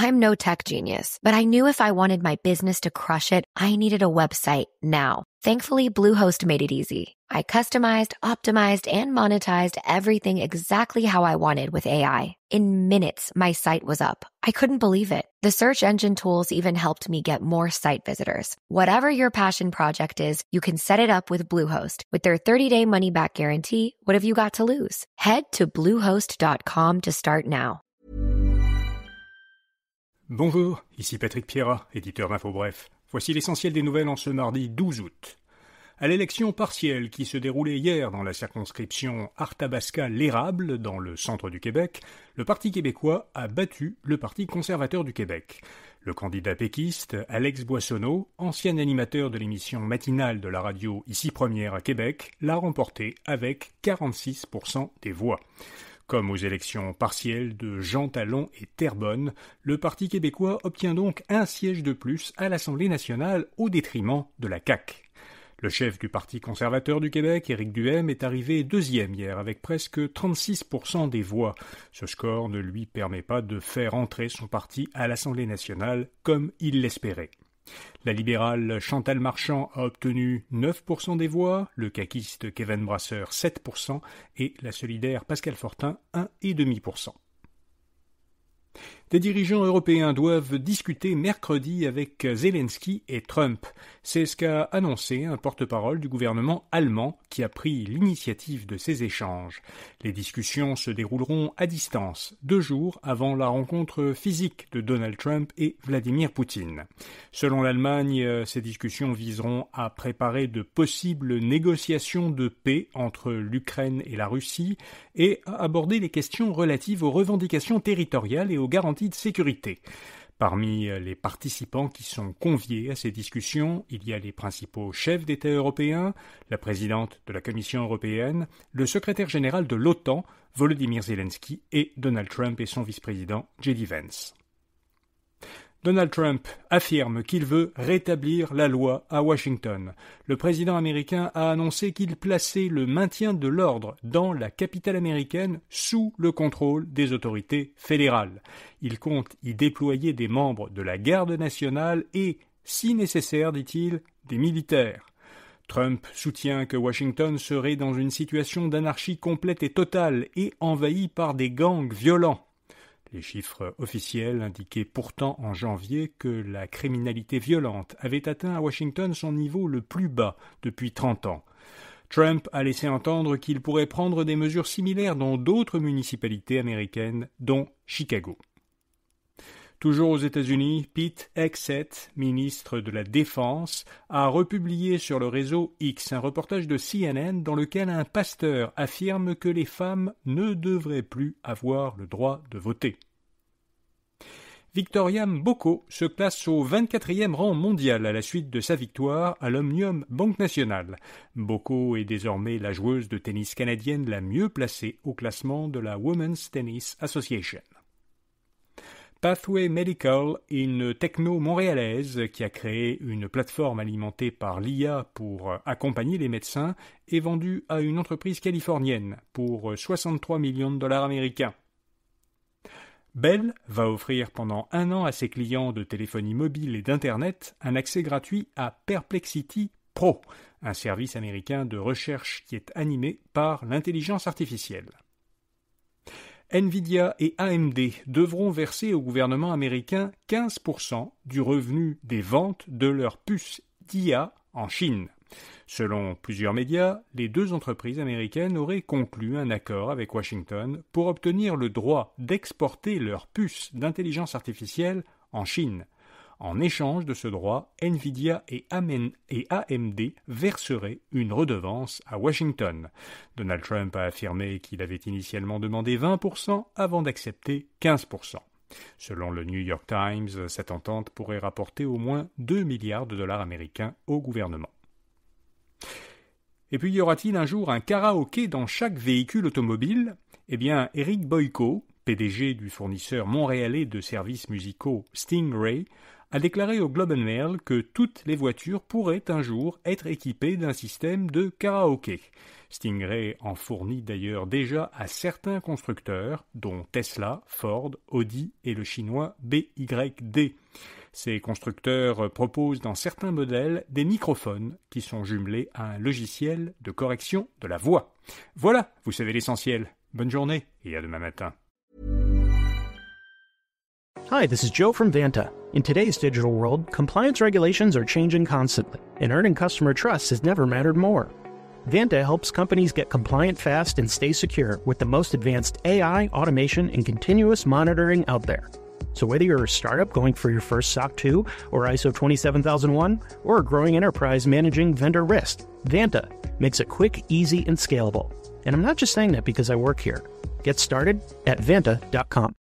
I'm no tech genius, but I knew if I wanted my business to crush it, I needed a website now. Thankfully, Bluehost made it easy. I customized, optimized, and monetized everything exactly how I wanted with AI. In minutes, my site was up. I couldn't believe it. The search engine tools even helped me get more site visitors. Whatever your passion project is, you can set it up with Bluehost. With their 30-day money-back guarantee, what have you got to lose? Head to bluehost.com to start now. Bonjour, ici Patrick Pierrat, éditeur d'InfoBref. Voici l'essentiel des nouvelles en ce mardi 12 août. À l'élection partielle qui se déroulait hier dans la circonscription Arthabasca-L'Érable, dans le centre du Québec, le Parti québécois a battu le Parti conservateur du Québec. Le candidat péquiste, Alex Boissonneau, ancien animateur de l'émission matinale de la radio Ici Première à Québec, l'a remporté avec 46% des voix. Comme aux élections partielles de Jean Talon et Terrebonne, le Parti québécois obtient donc un siège de plus à l'Assemblée nationale au détriment de la CAQ. Le chef du Parti conservateur du Québec, Éric Duhaime, est arrivé deuxième hier avec presque 36% des voix. Ce score ne lui permet pas de faire entrer son parti à l'Assemblée nationale comme il l'espérait. La libérale Chantal Marchand a obtenu 9% des voix, le caquiste Kevin Brasseur 7% et la solidaire Pascal Fortin 1,5%. Des dirigeants européens doivent discuter mercredi avec Zelensky et Trump. C'est ce qu'a annoncé un porte-parole du gouvernement allemand qui a pris l'initiative de ces échanges. Les discussions se dérouleront à distance, 2 jours avant la rencontre physique de Donald Trump et Vladimir Poutine. Selon l'Allemagne, ces discussions viseront à préparer de possibles négociations de paix entre l'Ukraine et la Russie et à aborder les questions relatives aux revendications territoriales et aux garanties de sécurité. Parmi les participants qui sont conviés à ces discussions, il y a les principaux chefs d'État européens, la présidente de la Commission européenne, le secrétaire général de l'OTAN, Volodymyr Zelensky, et Donald Trump et son vice-président, J.D. Vance. Donald Trump affirme qu'il veut rétablir la loi à Washington. Le président américain a annoncé qu'il plaçait le maintien de l'ordre dans la capitale américaine sous le contrôle des autorités fédérales. Il compte y déployer des membres de la garde nationale et, si nécessaire, dit-il, des militaires. Trump soutient que Washington serait dans une situation d'anarchie complète et totale et envahie par des gangs violents. Les chiffres officiels indiquaient pourtant en janvier que la criminalité violente avait atteint à Washington son niveau le plus bas depuis 30 ans. Trump a laissé entendre qu'il pourrait prendre des mesures similaires dans d'autres municipalités américaines, dont Chicago. Toujours aux États-Unis, Pete Hegseth, ministre de la Défense, a republié sur le réseau X un reportage de CNN dans lequel un pasteur affirme que les femmes ne devraient plus avoir le droit de voter. Victoria Mboko se classe au 24e rang mondial à la suite de sa victoire à l'Omnium Banque Nationale. Mboko est désormais la joueuse de tennis canadienne la mieux placée au classement de la Women's Tennis Association. Pathway Medical, une techno montréalaise qui a créé une plateforme alimentée par l'IA pour accompagner les médecins, est vendue à une entreprise californienne pour 63 millions de dollars américains. Bell va offrir pendant 1 an à ses clients de téléphonie mobile et d'Internet un accès gratuit à Perplexity Pro, un service américain de recherche qui est animé par l'intelligence artificielle. Nvidia et AMD devront verser au gouvernement américain 15% du revenu des ventes de leurs puces d'IA en Chine. Selon plusieurs médias, les 2 entreprises américaines auraient conclu un accord avec Washington pour obtenir le droit d'exporter leurs puces d'intelligence artificielle en Chine. En échange de ce droit, Nvidia et AMD verseraient une redevance à Washington. Donald Trump a affirmé qu'il avait initialement demandé 20% avant d'accepter 15%. Selon le New York Times, cette entente pourrait rapporter au moins 2 milliards de dollars américains au gouvernement. Et puis y aura-t-il un jour un karaoké dans chaque véhicule automobile ? Eh bien, Éric Boyko, PDG du fournisseur montréalais de services musicaux Stingray, a déclaré au Globe and Mail que toutes les voitures pourraient un jour être équipées d'un système de karaoké. Stingray en fournit d'ailleurs déjà à certains constructeurs, dont Tesla, Ford, Audi et le chinois BYD. Ces constructeurs proposent dans certains modèles des microphones qui sont jumelés à un logiciel de correction de la voix. Voilà, vous savez l'essentiel. Bonne journée et à demain matin. Hi, this is Joe from Vanta. In today's digital world, compliance regulations are changing constantly, and earning customer trust has never mattered more. Vanta helps companies get compliant fast and stay secure with the most advanced AI, automation, and continuous monitoring out there. So whether you're a startup going for your first SOC 2 or ISO 27001, or a growing enterprise managing vendor risk, Vanta makes it quick, easy, and scalable. And I'm not just saying that because I work here. Get started at Vanta.com.